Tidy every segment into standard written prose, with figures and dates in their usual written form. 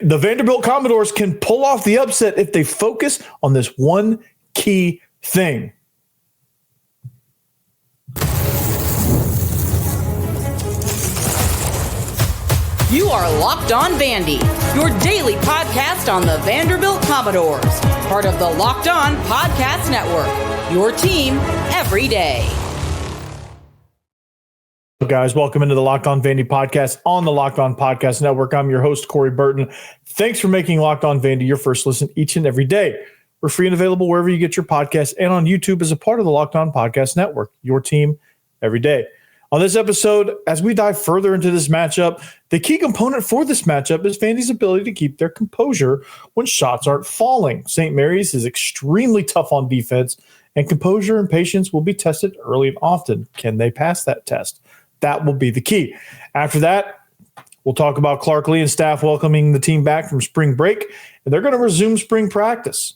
The Vanderbilt Commodores can pull off the upset if they focus on this one key thing. You are Locked On Vandy, your daily podcast on the Vanderbilt Commodores, part of the Locked On Podcast Network, your team every day. Guys, welcome into the Locked On Vandy podcast on the Locked On Podcast Network. I'm your host, Corey Burton. Thanks for making Locked On Vandy your first listen each and every day. We're free and available wherever you get your podcasts and on YouTube as a part of the Locked On Podcast Network, your team every day. On this episode, as we dive further into this matchup, the key component for this matchup is Vandy's ability to keep their composure when shots aren't falling. St. Mary's is extremely tough on defense, and composure and patience will be tested early and often. Can they pass that test? That will be the key. After that, we'll talk about Clark Lee and staff welcoming the team back from spring break, and they're going to resume spring practice.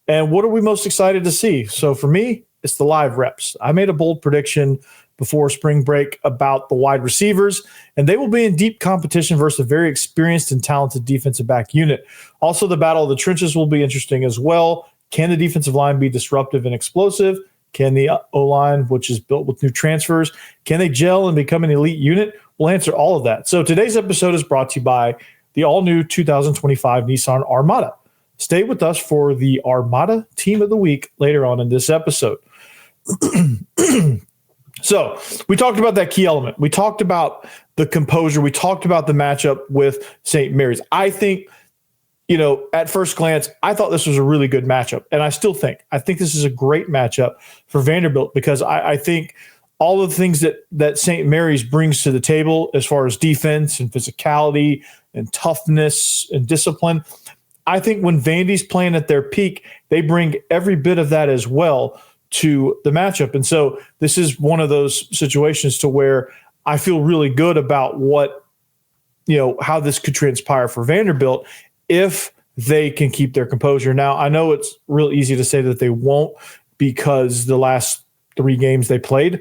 And what are we most excited to see? So for me, it's the live reps. I made a bold prediction before spring break about the wide receivers, and they will be in deep competition versus a very experienced and talented defensive back unit. Also, the battle of the trenches will be interesting as well. Can the defensive line be disruptive and explosive? Can the O-line, which is built with new transfers, can they gel and become an elite unit? We'll answer all of that. So today's episode is brought to you by the all-new 2025 Nissan Armada. Stay with us for the Armada Team of the Week later on in this episode. So we talked about that key element. We talked about the composure. We talked about the matchup with St. Mary's. I think, at first glance, I thought this was a really good matchup. And I still think. I think this is a great matchup for Vanderbilt because I think all of the things that St. Mary's brings to the table as far as defense and physicality and toughness and discipline, I think when Vandy's playing at their peak, they bring every bit of that as well to the matchup. And so this is one of those situations to where I feel really good about how this could transpire for Vanderbilt if they can keep their composure. Now, I know it's real easy to say that they won't because the last 3 games they played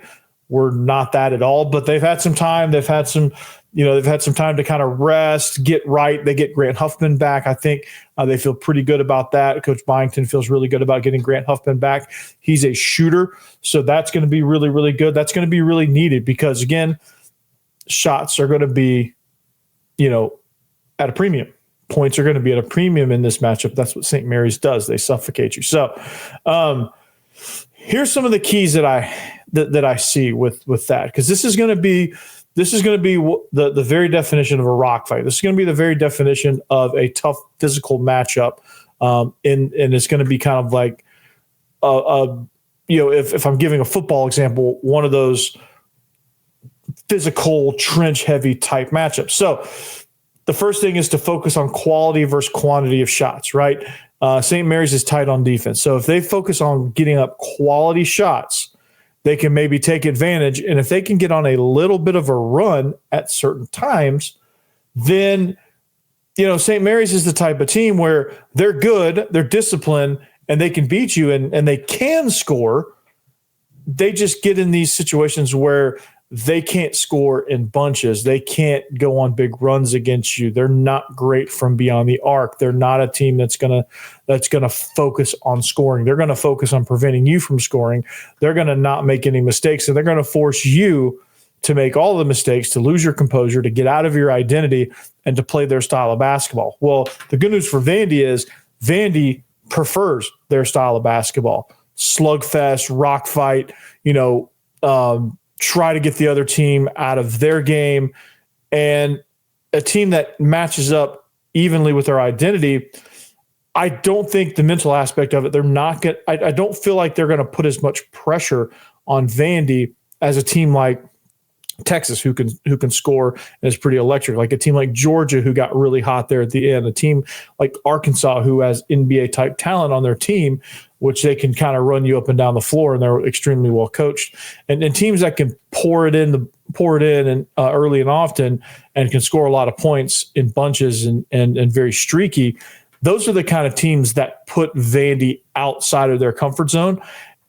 were not that at all, but they've had some time. They've had some time to kind of rest, get right. They get Grant Huffman back. I think they feel pretty good about that. Coach Byington feels really good about getting Grant Huffman back. He's a shooter, so that's going to be really, really good. That's going to be really needed because, again, shots are going to be, at a premium. Points are going to be at a premium in this matchup. That's what St. Mary's does. They suffocate you. So here's some of the keys that I see with that, because this is going to be the very definition of a rock fight. This is going to be the very definition of a tough physical matchup, and it's going to be kind of like if I'm giving a football example, one of those physical trench heavy type matchups. So the first thing is to focus on quality versus quantity of shots, right? St. Mary's is tight on defense. So if they focus on getting up quality shots, they can maybe take advantage. And if they can get on a little bit of a run at certain times, then, St. Mary's is the type of team where they're good, they're disciplined, and they can beat you and they can score. They just get in these situations where they can't score in bunches. They can't go on big runs against you. They're not great from beyond the arc. They're not a team that's gonna focus on scoring. They're gonna focus on preventing you from scoring. They're gonna not make any mistakes, and they're gonna force you to make all the mistakes, to lose your composure, to get out of your identity, and to play their style of basketball. Well, the good news for Vandy is Vandy prefers their style of basketball. Slugfest, rock fight, try to get the other team out of their game, and a team that matches up evenly with their identity. I don't think the mental aspect of it, they're not going I don't feel like they're going to put as much pressure on Vandy as a team like Texas, who can score and is pretty electric, like a team like Georgia, who got really hot there at the end, a team like Arkansas, who has NBA type talent on their team, which they can kind of run you up and down the floor, and they're extremely well coached, and teams that can pour it in and early and often, and can score a lot of points in bunches and very streaky. Those are the kind of teams that put Vandy outside of their comfort zone.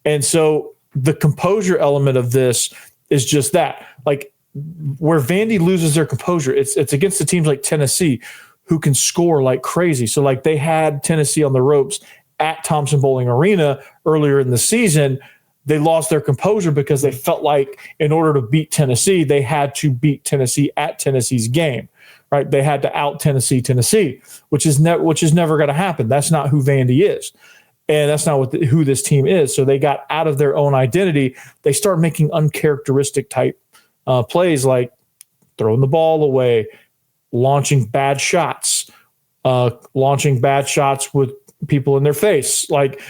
And so the composure element of this is just that. Like, where Vandy loses their composure, it's against the teams like Tennessee, who can score like crazy. So like they had Tennessee on the ropes at Thompson-Boling Arena earlier in the season. They lost their composure because they felt like in order to beat Tennessee, they had to beat Tennessee at Tennessee's game, right? They had to out Tennessee, which is never going to happen. That's not who Vandy is. And that's not who this team is. So they got out of their own identity. They start making uncharacteristic type plays like throwing the ball away, launching bad shots with people in their face, like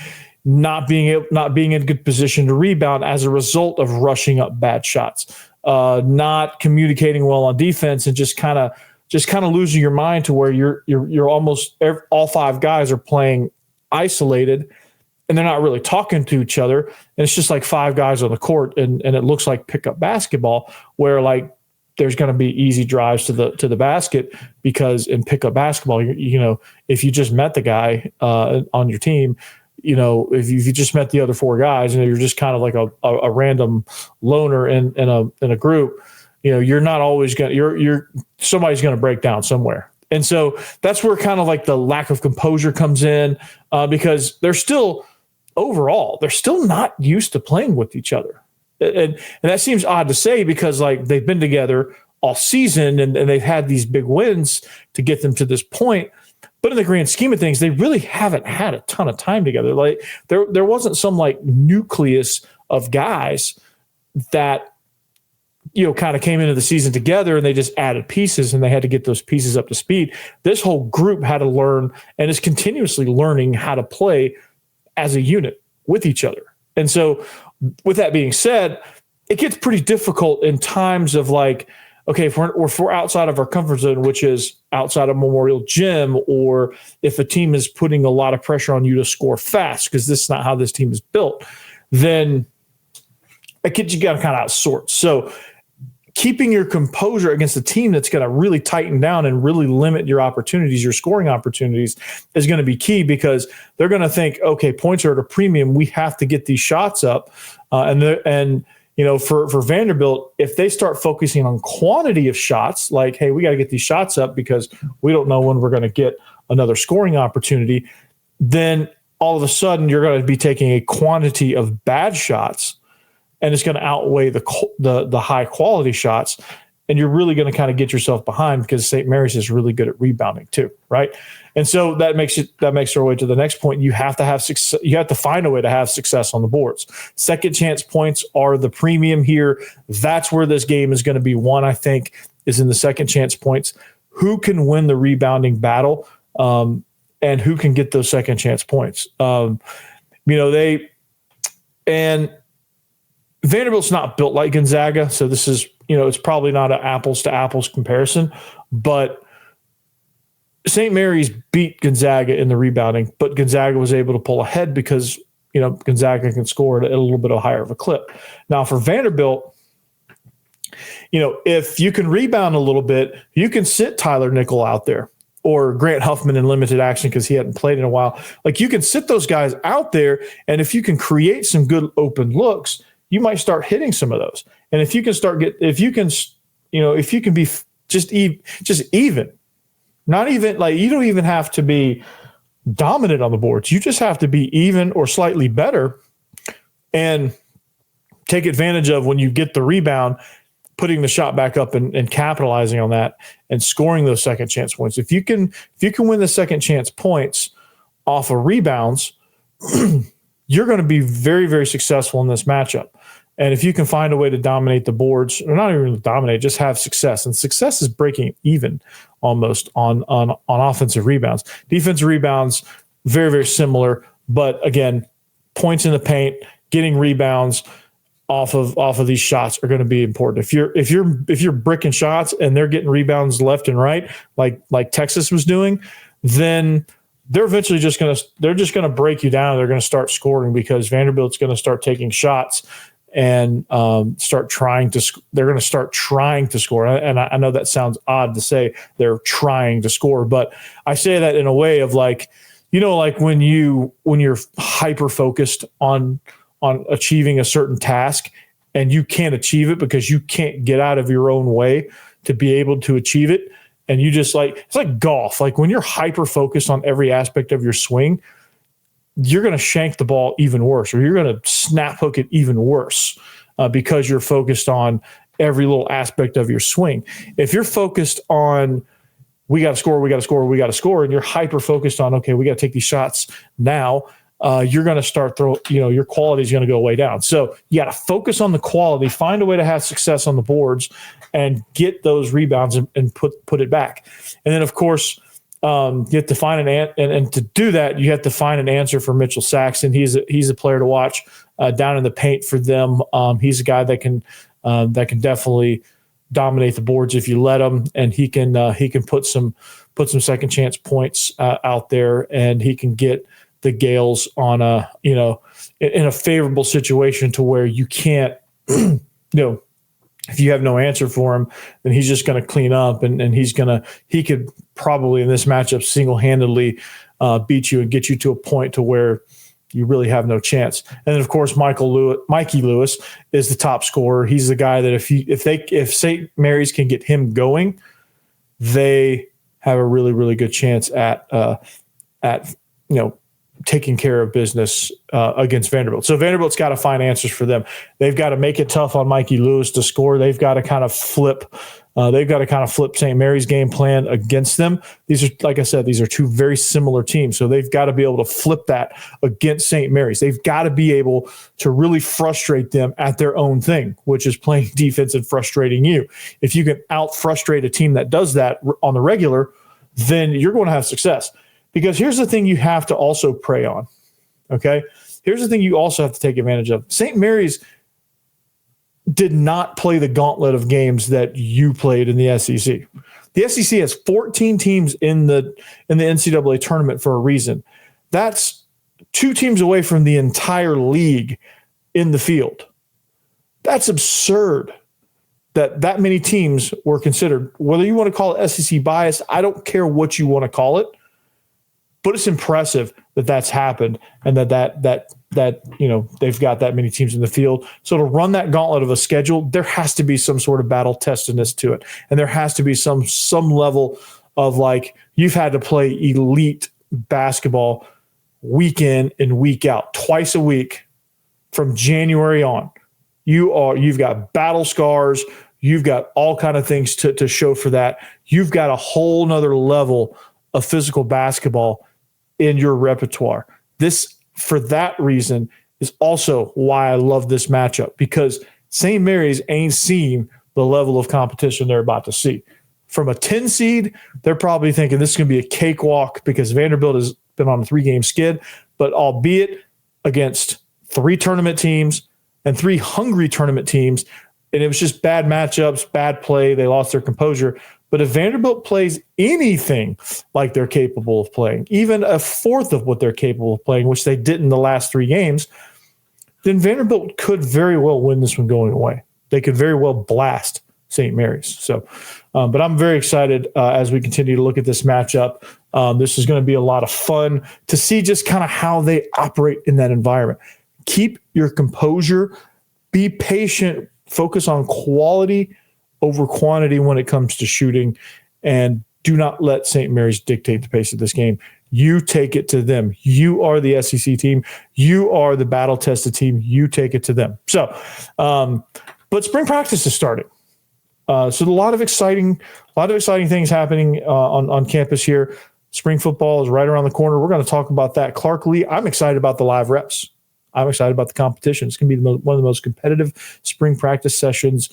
not being in good position to rebound as a result of rushing up bad shots, not communicating well on defense, and just kind of losing your mind to where you're almost all five guys are playing isolated and they're not really talking to each other. And it's just like five guys on the court and it looks like pickup basketball where like there's going to be easy drives to the basket because in pickup basketball, you know, if you just met the guy on your team, you know, if you just met the other four guys and you're just kind of like a random loner in a group, you know, you're not always going to, somebody's going to break down somewhere. And so that's where kind of like the lack of composure comes in because they're still not used to playing with each other. And that seems odd to say because like they've been together all season and they've had these big wins to get them to this point. But in the grand scheme of things, they really haven't had a ton of time together. Like there wasn't some like nucleus of guys that, you know, kind of came into the season together and they just added pieces and they had to get those pieces up to speed. This whole group had to learn and is continuously learning how to play as a unit with each other. And so with that being said, it gets pretty difficult in times of like, okay, if we're outside of our comfort zone, which is outside of Memorial Gym, or if a team is putting a lot of pressure on you to score fast, because this is not how this team is built, then it gets you got to kind of outsort. So keeping your composure against a team that's going to really tighten down and really limit your opportunities, your scoring opportunities, is going to be key because they're going to think, okay, points are at a premium. We have to get these shots up. And you know, for Vanderbilt, if they start focusing on quantity of shots, like, hey, we got to get these shots up because we don't know when we're going to get another scoring opportunity, then all of a sudden you're going to be taking a quantity of bad shots and it's going to outweigh the high quality shots. And you're really going to kind of get yourself behind because St. Mary's is really good at rebounding too, right? And so that makes our way to the next point. You have to have success. You have to find a way to have success on the boards. Second chance points are the premium here. That's where this game is going to be won, I think, is in the second chance points. Who can win the rebounding battle and who can get those second chance points? Vanderbilt's not built like Gonzaga, so this is, you know, it's probably not an apples to apples comparison, but St. Mary's beat Gonzaga in the rebounding, but Gonzaga was able to pull ahead because, you know, Gonzaga can score at a little bit higher of a clip. Now for Vanderbilt, you know, if you can rebound a little bit, you can sit Tyler Nickel out there or Grant Huffman in limited action because he hadn't played in a while. Like you can sit those guys out there, and if you can create some good open looks, you might start hitting some of those. And if you can be just even, not even like, you don't even have to be dominant on the boards. You just have to be even or slightly better and take advantage of when you get the rebound, putting the shot back up and capitalizing on that and scoring those second chance points. If you can win the second chance points off of rebounds, you're going to be very, very successful in this matchup. And if you can find a way to dominate the boards, or not even dominate, just have success. And success is breaking even almost on offensive rebounds. Defensive rebounds, very, very similar. But again, points in the paint, getting rebounds off of these shots are going to be important. If you're bricking shots and they're getting rebounds left and right, like Texas was doing, then they're eventually just going to break you down. They're going to start scoring because Vanderbilt's going to start taking shots and they're going to start trying to score. And I know that sounds odd to say they're trying to score, but I say that in a way of like, you know, like when you're hyper focused on achieving a certain task and you can't achieve it because you can't get out of your own way to be able to achieve it. and you just it's like golf. Like when you're hyper focused on every aspect of your swing, you're going to shank the ball even worse, or you're going to snap hook it even worse because you're focused on every little aspect of your swing. If you're focused on, we got to score, and you're hyper focused on, okay, we got to take these shots now, you're going to start your quality is going to go way down. So you got to focus on the quality, find a way to have success on the boards, and get those rebounds and put it back. And then, of course, you have to find and to do that, you have to find an answer for Mitchell Saxton. He's a player to watch down in the paint for them. He's a guy that can definitely dominate the boards if you let him, and he can put some second chance points out there, and he can get the Gales on in a favorable situation to where you can't if you have no answer for him, then he's just going to clean up, and he could probably in this matchup single-handedly beat you and get you to a point to where you really have no chance. And then, of course, Mikey Lewis is the top scorer. He's the guy that if St. Mary's can get him going, they have a really, really good chance at taking care of business against Vanderbilt. So Vanderbilt's got to find answers for them. They've got to make it tough on Mikey Lewis to score. They've got to kind of flip St. Mary's game plan against them. These are, like I said, these are two very similar teams. So they've got to be able to flip that against St. Mary's. They've got to be able to really frustrate them at their own thing, which is playing defense and frustrating you. If you can out-frustrate a team that does that on the regular, then you're going to have success. Because here's the thing you have to also prey on, okay? Here's the thing you also have to take advantage of. St. Mary's did not play the gauntlet of games that you played in the SEC. The SEC has 14 teams in the NCAA tournament for a reason. That's 2 teams away from the entire league in the field. That's absurd that many teams were considered. Whether you want to call it SEC bias, I don't care what you want to call it. But it's impressive that that's happened, and that they've got that many teams in the field. So to run that gauntlet of a schedule, there has to be some sort of battle testedness to it, and there has to be some level of you've had to play elite basketball week in and week out, twice a week from January on. You've got battle scars. You've got all kind of things to show for that. You've got a whole nother level of physical basketball in your repertoire. This, for that reason, is also why I love this matchup, because St. Mary's ain't seen the level of competition they're about to see. From a 10 seed, they're probably thinking this is going to be a cakewalk because Vanderbilt has been on a 3-game skid, but albeit against 3 tournament teams and 3 hungry tournament teams, and it was just bad matchups, bad play. They lost their composure. But if Vanderbilt plays anything like they're capable of playing, even a fourth of what they're capable of playing, which they did in the last 3 games, then Vanderbilt could very well win this one going away. They could very well blast St. Mary's. So, but I'm very excited as we continue to look at this matchup. This is going to be a lot of fun to see just kind of how they operate in that environment. Keep your composure. Be patient. Focus on quality over quantity when it comes to shooting, and do not let St. Mary's dictate the pace of this game. You take it to them. You are the SEC team. You are the battle-tested team. You take it to them. So, but spring practice is starting. So a lot of exciting things happening on campus here. Spring football is right around the corner. We're going to talk about that. Clark Lee, I'm excited about the live reps. I'm excited about the competition. It's going to be one of the most competitive spring practice sessions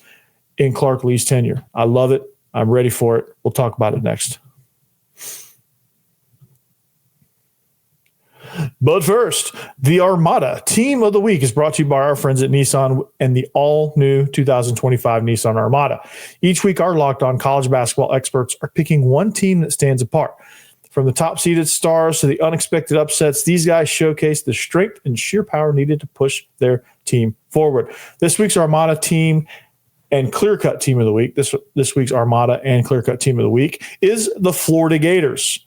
in Clark Lee's tenure. I love it. I'm ready for it. We'll talk about it next. But first, the Armada Team of the Week is brought to you by our friends at Nissan and the all-new 2025 Nissan Armada. Each week, our Locked On college basketball experts are picking one team that stands apart. From the top-seeded stars to the unexpected upsets, these guys showcase the strength and sheer power needed to push their team forward. This week's Armada Team and clear-cut team of the week, this week's Armada and clear-cut team of the week, is the Florida Gators.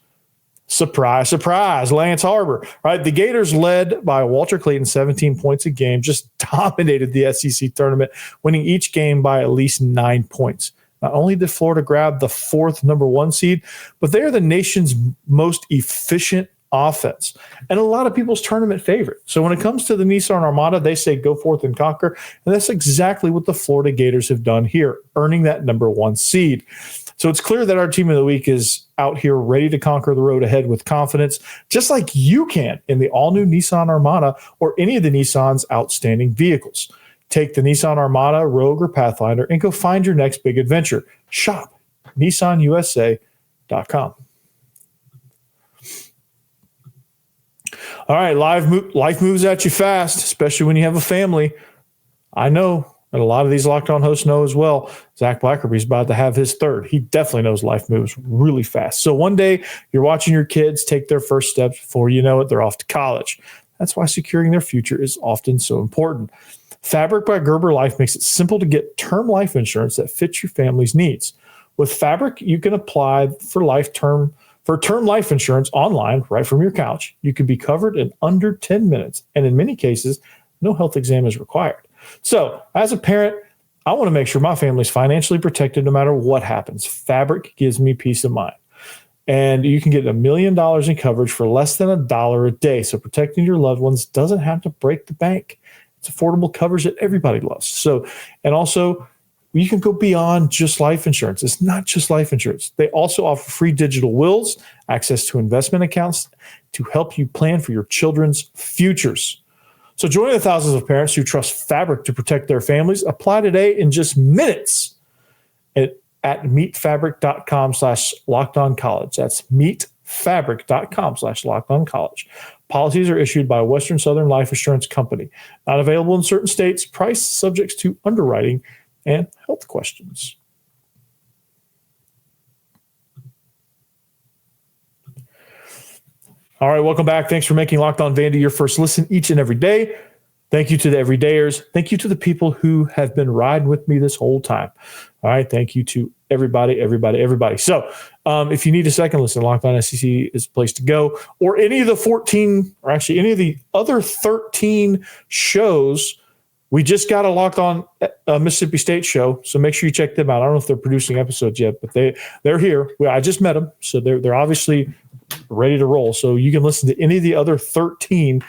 Surprise, surprise, Lance Harbor. Right, the Gators, led by Walter Clayton, 17 points a game, just dominated the SEC tournament, winning each game by at least 9 points. Not only did Florida grab the 4th number 1 seed, but they are the nation's most efficient offense and a lot of people's tournament favorite. So when it comes to the Nissan Armada, they say go forth and conquer. And that's exactly what the Florida Gators have done here, earning that number 1 seed. So it's clear that our team of the week is out here ready to conquer the road ahead with confidence, just like you can in the all-new Nissan Armada or any of the Nissan's outstanding vehicles. Take the Nissan Armada, Rogue, or Pathfinder and go find your next big adventure. Shop nissanusa.com. All right, life moves at you fast, especially when you have a family. I know, and a lot of these Locked On hosts know as well. Zach Blackerby's about to have his 3rd. He definitely knows life moves really fast. So one day you're watching your kids take their first steps. Before you know it, they're off to college. That's why securing their future is often so important. Fabric by Gerber Life makes it simple to get term life insurance that fits your family's needs. With Fabric, you can apply for term life insurance online right from your couch. You can be covered in under 10 minutes, and in many cases, no health exam is required. So, as a parent, I want to make sure my family's financially protected no matter what happens. Fabric gives me peace of mind. And you can get $1 million in coverage for less than $1 a day. So, protecting your loved ones doesn't have to break the bank. It's affordable coverage that everybody loves. So, and also, you can go beyond just life insurance. It's not just life insurance. They also offer free digital wills, access to investment accounts to help you plan for your children's futures. So join the thousands of parents who trust Fabric to protect their families. Apply today in just minutes at meetfabric.com/lockedoncollege. That's meetfabric.com/lockedoncollege. Policies are issued by Western Southern Life Assurance Company. Not available in certain states. Price subject to underwriting and health questions. All right, welcome back. Thanks for making Locked On Vandy your first listen each and every day. Thank you to the everydayers. Thank you to the people who have been riding with me this whole time. All right, thank you to everybody. So if you need a second listen, Locked On SEC is the place to go. Or any of the 14, or actually any of the other 13 shows. We just got a Locked On Mississippi State show, so make sure you check them out. I don't know if they're producing episodes yet, but they're here. I just met them, so they're obviously ready to roll. So you can listen to any of the other 13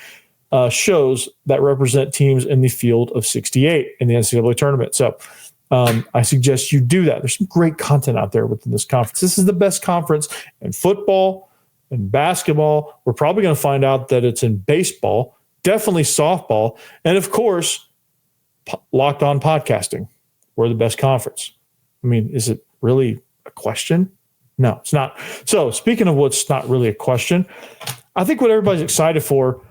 shows that represent teams in the field of 68 in the NCAA tournament. So I suggest you do that. There's some great content out there within this conference. This is the best conference in football and basketball. We're probably going to find out that it's in baseball, definitely softball, and of course, Locked On podcasting. We're the best conference. I mean, is it really a question? No, it's not. So speaking of what's not really a question, I think what everybody's excited for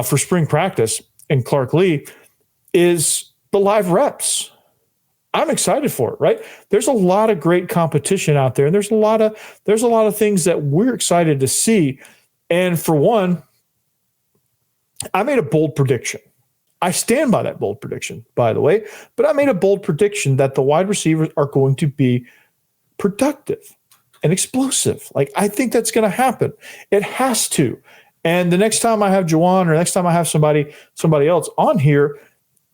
spring practice in Clark Lee is the live reps. I'm excited for it, right? There's a lot of great competition out there, and there's a lot of things that we're excited to see. And for one, I made a bold prediction. I stand by that bold prediction, by the way, but I made a bold prediction that the wide receivers are going to be productive and explosive. Like, I think that's going to happen. It has to. And the next time I have Juwan, or next time I have somebody else on here,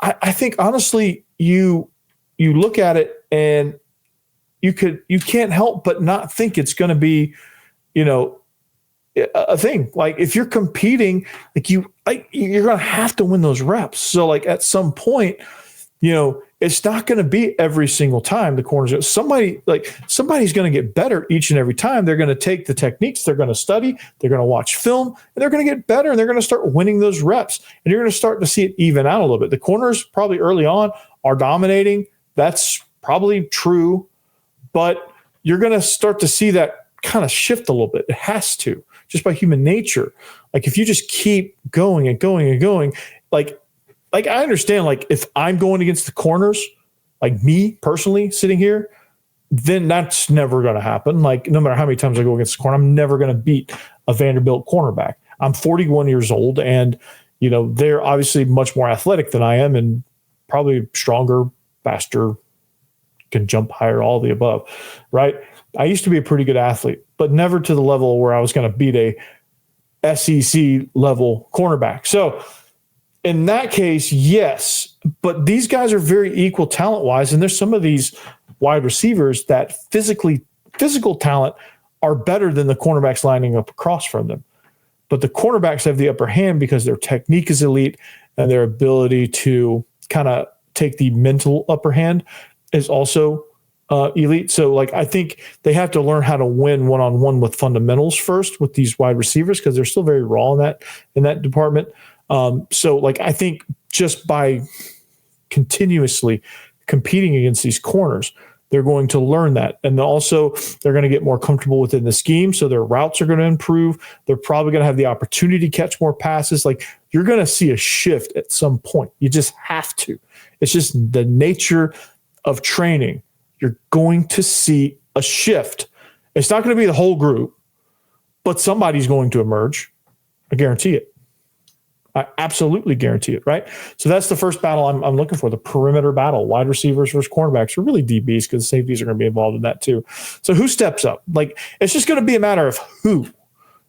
I think honestly, you look at it and you can't help but not think it's going to be, a thing. Like, if you're competing, you're going to have to win those reps. So like at some point, it's not going to be every single time the corners. Somebody's going to get better each and every time. They're going to take the techniques, they're going to study, they're going to watch film, and they're going to get better, and they're going to start winning those reps. And you're going to start to see it even out a little bit. The corners probably early on are dominating. That's probably true, but you're going to start to see that kind of shift a little bit. It has to, just by human nature. Like, if you just keep going and going and going, like I understand, like, if I'm going against the corners, like me personally sitting here, then that's never going to happen. Like, no matter how many times I go against the corner, I'm never going to beat a Vanderbilt cornerback. I'm 41 years old, and, they're obviously much more athletic than I am, and probably stronger, faster, can jump higher, all the above, right? I used to be a pretty good athlete, but never to the level where I was going to beat a SEC level cornerback. So in that case, yes, but these guys are very equal talent wise. And there's some of these wide receivers that physical talent are better than the cornerbacks lining up across from them. But the cornerbacks have the upper hand because their technique is elite and their ability to kind of take the mental upper hand is also elite. So like, I think they have to learn how to win one-on-one with fundamentals first with these wide receivers, because they're still very raw in that department. So like, I think just by continuously competing against these corners, they're going to learn that. And also they're going to get more comfortable within the scheme. So their routes are going to improve. They're probably going to have the opportunity to catch more passes. Like, you're going to see a shift at some point. You just have to. It's just the nature of training. You're going to see a shift. It's not going to be the whole group, but somebody's going to emerge. I guarantee it. I absolutely guarantee it, right? So that's the first battle I'm looking for, the perimeter battle. Wide receivers versus cornerbacks, are really DBs, because safeties are going to be involved in that too. So who steps up? Like, it's just going to be a matter of who,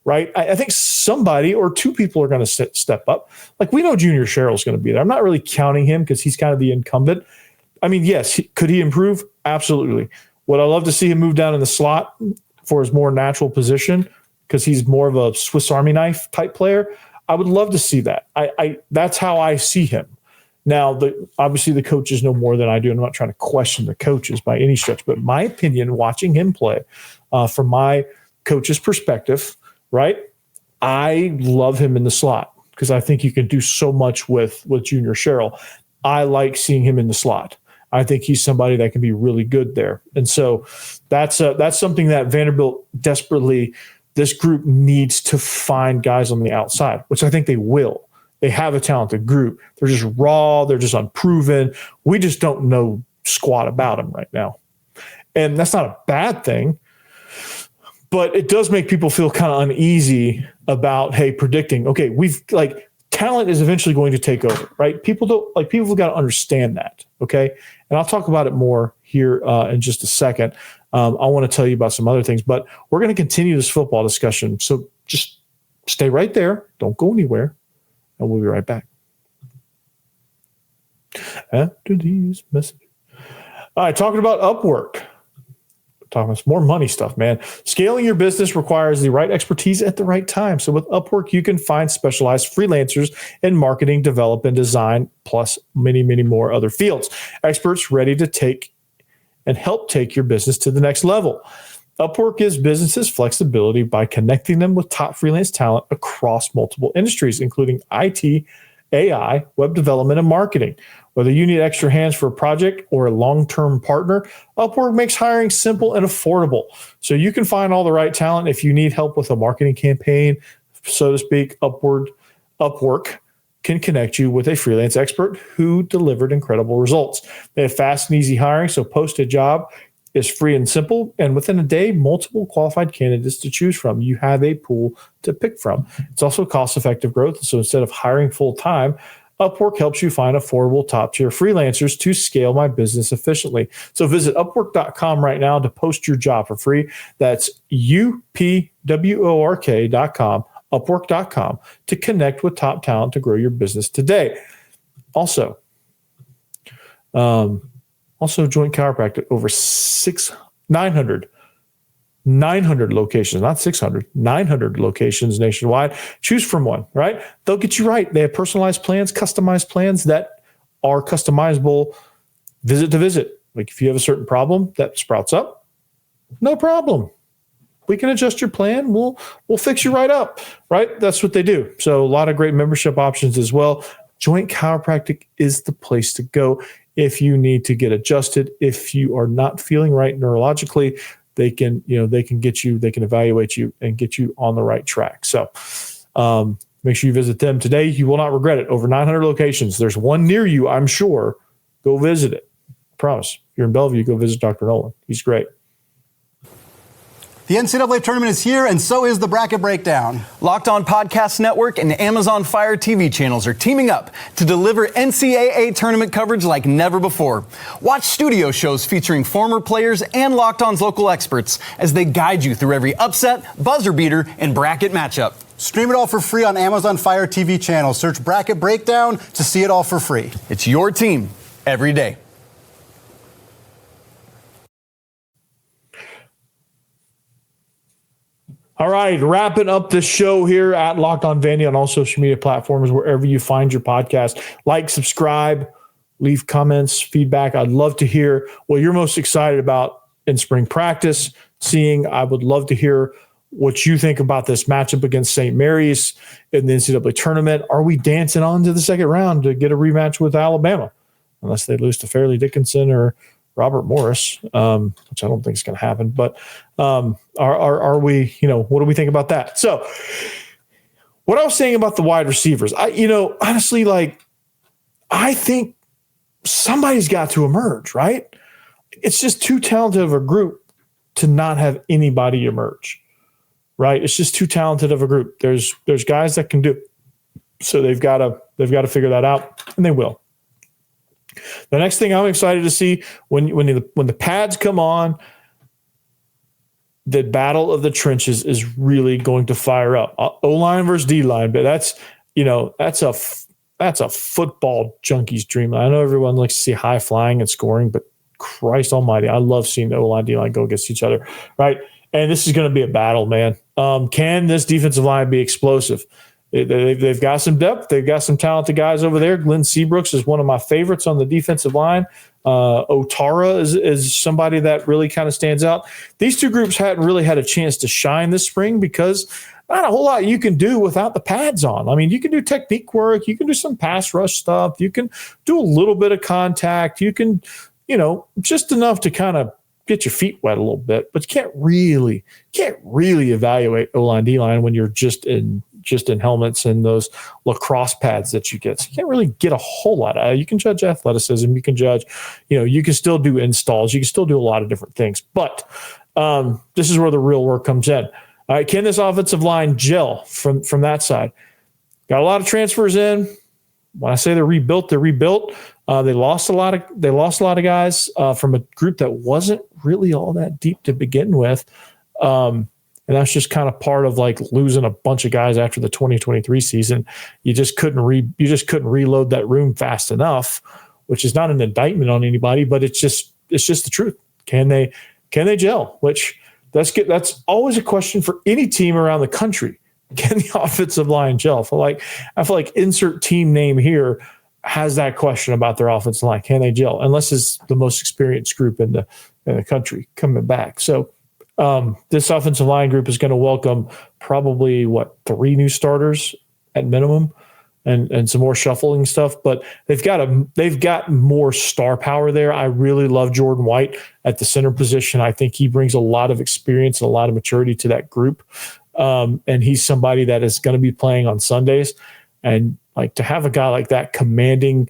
right? I think somebody or two people are going to step up. Like, we know Junior Sherrill's going to be there. I'm not really counting him because he's kind of the incumbent. I mean, yes, could he improve? Absolutely. Would I love to see him move down in the slot for his more natural position, because he's more of a Swiss Army knife type player? I would love to see that. That's how I see him. Now, obviously the coaches know more than I do, and I'm not trying to question the coaches by any stretch, but my opinion, watching him play, from my coach's perspective, right, I love him in the slot because I think you can do so much with Junior Sherrill. I like seeing him in the slot. I think he's somebody that can be really good there. And so that's something that Vanderbilt desperately, this group needs to find guys on the outside, which I think they will. They have a talented group. They're just raw. They're just unproven. We just don't know squat about them right now. And that's not a bad thing, but it does make people feel kind of uneasy about, hey, predicting, okay, talent is eventually going to take over, right? People have got to understand that, okay? And I'll talk about it more here in just a second. I want to tell you about some other things, but we're going to continue this football discussion. So just stay right there. Don't go anywhere. And we'll be right back after these messages. All right, talking about Upwork. Talking about some more money stuff, man. Scaling your business requires the right expertise at the right time. So with Upwork, you can find specialized freelancers in marketing, development, design, plus many, many more other fields. Experts ready to take and help take your business to the next level. Upwork gives businesses flexibility by connecting them with top freelance talent across multiple industries, including IT, AI, web development, and marketing. Whether you need extra hands for a project or a long-term partner, Upwork makes hiring simple and affordable. So you can find all the right talent. If you need help with a marketing campaign, so to speak, Upwork can connect you with a freelance expert who delivered incredible results. They have fast and easy hiring, so post a job is free and simple, and within a day, multiple qualified candidates to choose from. You have a pool to pick from. It's also cost-effective growth, so instead of hiring full-time, Upwork helps you find affordable top-tier freelancers to scale my business efficiently. So visit Upwork.com right now to post your job for free. That's UPWORK.com, Upwork.com, to connect with top talent to grow your business today. Also, Joint Chiropractic, over 900 locations, not 600, 900 locations nationwide. Choose from one, right? They'll get you right. They have personalized plans, customized plans that are customizable visit to visit. Like if you have a certain problem that sprouts up, no problem. We can adjust your plan. We'll fix you right up, right? That's what they do. So a lot of great membership options as well. Joint Chiropractic is the place to go if you need to get adjusted. If you are not feeling right neurologically, they can get you, they can evaluate you and get you on the right track. So make sure you visit them today. You will not regret it. Over 900 locations. There's one near you, I'm sure. Go visit it. I promise. If you're in Bellevue, go visit Dr. Nolan. He's great. The NCAA tournament is here, and so is the Bracket Breakdown. Locked On Podcast Network and Amazon Fire TV channels are teaming up to deliver NCAA tournament coverage like never before. Watch studio shows featuring former players and Locked On's local experts as they guide you through every upset, buzzer beater, and bracket matchup. Stream it all for free on Amazon Fire TV channel. Search Bracket Breakdown to see it all for free. It's your team every day. All right, wrapping up the show here at Locked On Vandy on all social media platforms, wherever you find your podcast. Like, subscribe, leave comments, feedback. I'd love to hear what you're most excited about in spring practice. I would love to hear what you think about this matchup against St. Mary's in the NCAA tournament. Are we dancing on to the second round to get a rematch with Alabama? Unless they lose to Fairleigh Dickinson or Robert Morris, which I don't think is going to happen. But are we, what do we think about that? So what I was saying about the wide receivers, honestly, I think somebody's got to emerge, right? It's just too talented of a group to not have anybody emerge, right? It's just too talented of a group. There's guys that can do it. So they've got to figure that out, and they will. The next thing I'm excited to see when the pads come on, the battle of the trenches is really going to fire up. O-line versus D-line, but that's a football junkie's dream. I know everyone likes to see high flying and scoring, but Christ almighty, I love seeing the O-line, D-line go against each other, right? And this is going to be a battle, man. Can this defensive line be explosive? They've got some depth. They've got some talented guys over there. Glenn Seabrooks is one of my favorites on the defensive line. Otara is somebody that really kind of stands out. These two groups hadn't really had a chance to shine this spring because not a whole lot you can do without the pads on. I mean, you can do technique work. You can do some pass rush stuff. You can do a little bit of contact. You can, just enough to kind of get your feet wet a little bit, but you can't really evaluate O-line, D-line when you're just in helmets and those lacrosse pads that you get. So you can't really get a whole lot out of it. You can judge athleticism. You can judge, you can still do installs. You can still do a lot of different things. But this is where the real work comes in. All right, can this offensive line gel from that side? Got a lot of transfers in. When I say they're rebuilt, they're rebuilt. They lost a lot of guys from a group that wasn't really all that deep to begin with. And that's just kind of part of losing a bunch of guys after the 2023 season. You just couldn't reload that room fast enough, which is not an indictment on anybody, but it's just the truth. Can they gel? Which that's always a question for any team around the country. Can the offensive line gel? I feel like insert team name here has that question about their offensive line. Can they gel? Unless it's the most experienced group in the country coming back. So this offensive line group is going to welcome probably 3 new starters at minimum and some more shuffling stuff, but they've got more star power there. I really love Jordan White at the center position. I think he brings a lot of experience and a lot of maturity to that group. And he's somebody that is going to be playing on Sundays, and to have a guy like that commanding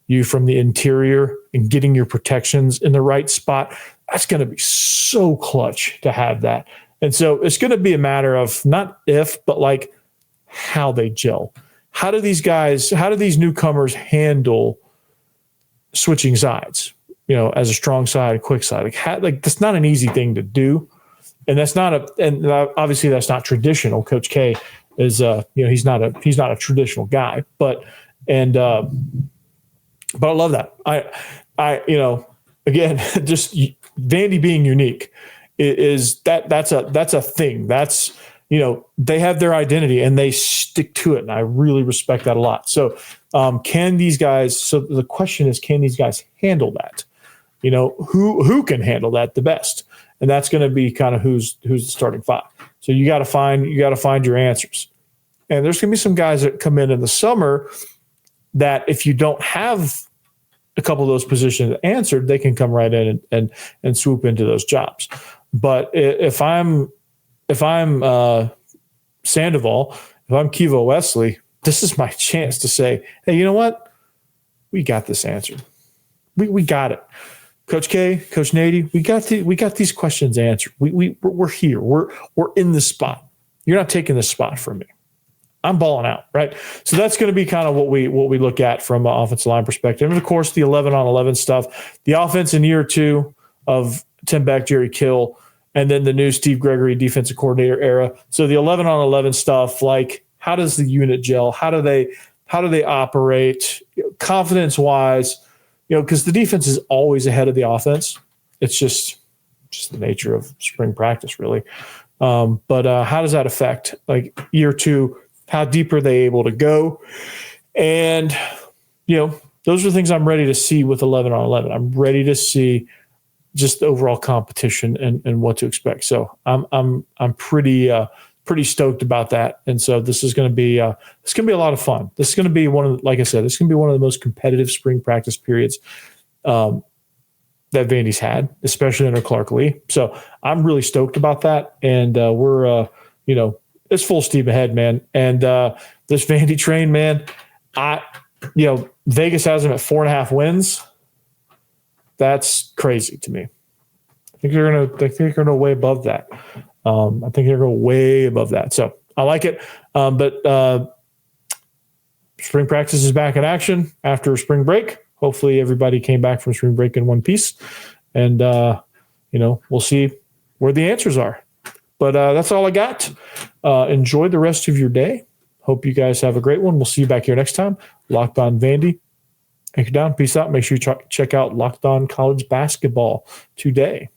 you from the interior and getting your protections in the right spot, that's going to be so clutch to have that. And so it's going to be a matter of not if, but how they gel. How do these newcomers handle switching sides, as a strong side, a quick side? That's not an easy thing to do. And obviously that's not traditional. Coach K is, he's not a traditional guy, but I love that. Again, just Vandy being unique is that's a thing. That's, they have their identity and they stick to it. And I really respect that a lot. So the question is, can these guys handle that? Who can handle that the best? And that's going to be kind of who's the starting 5. So you got to find your answers. And there's going to be some guys that come in the summer that if you don't have a couple of those positions answered, they can come right in and swoop into those jobs. But if I'm Sandoval, if I'm Kivo Wesley, this is my chance to say, hey, you know what? We got this answered. We got it. Coach K, Coach Nady, we got these questions answered. We're here. We're in this spot. You're not taking this spot from me. I'm balling out, right? So that's going to be kind of what we look at from an offensive line perspective. And of course, the 11-on-11 stuff, the offense in year 2 of Tim Beck, Jerry Kill, and then the new Steve Gregory defensive coordinator era. So the 11-on-11 stuff, how does the unit gel? How do they operate confidence wise? Because the defense is always ahead of the offense. It's just the nature of spring practice, really. But how does that affect like year 2? How deep are they able to go? And, those are things I'm ready to see with 11 on 11. I'm ready to see just the overall competition and what to expect. So I'm pretty stoked about that. And so this is going to be a lot of fun. This is going to be like I said, this is going to be one of the most competitive spring practice periods that Vandy's had, especially under Clark Lee. So I'm really stoked about that. And we're it's full steam ahead, man. And this Vandy train, man, Vegas has them at 4.5 wins. That's crazy to me. I think they're going to way above that. I think they're going way above that. So I like it. But spring practice is back in action after spring break. Hopefully everybody came back from spring break in one piece. And, we'll see where the answers are. But that's all I got. Enjoy the rest of your day. Hope you guys have a great one. We'll see you back here next time. Locked On Vandy. Anchor down. Peace out. Make sure you check out Locked On College Basketball today.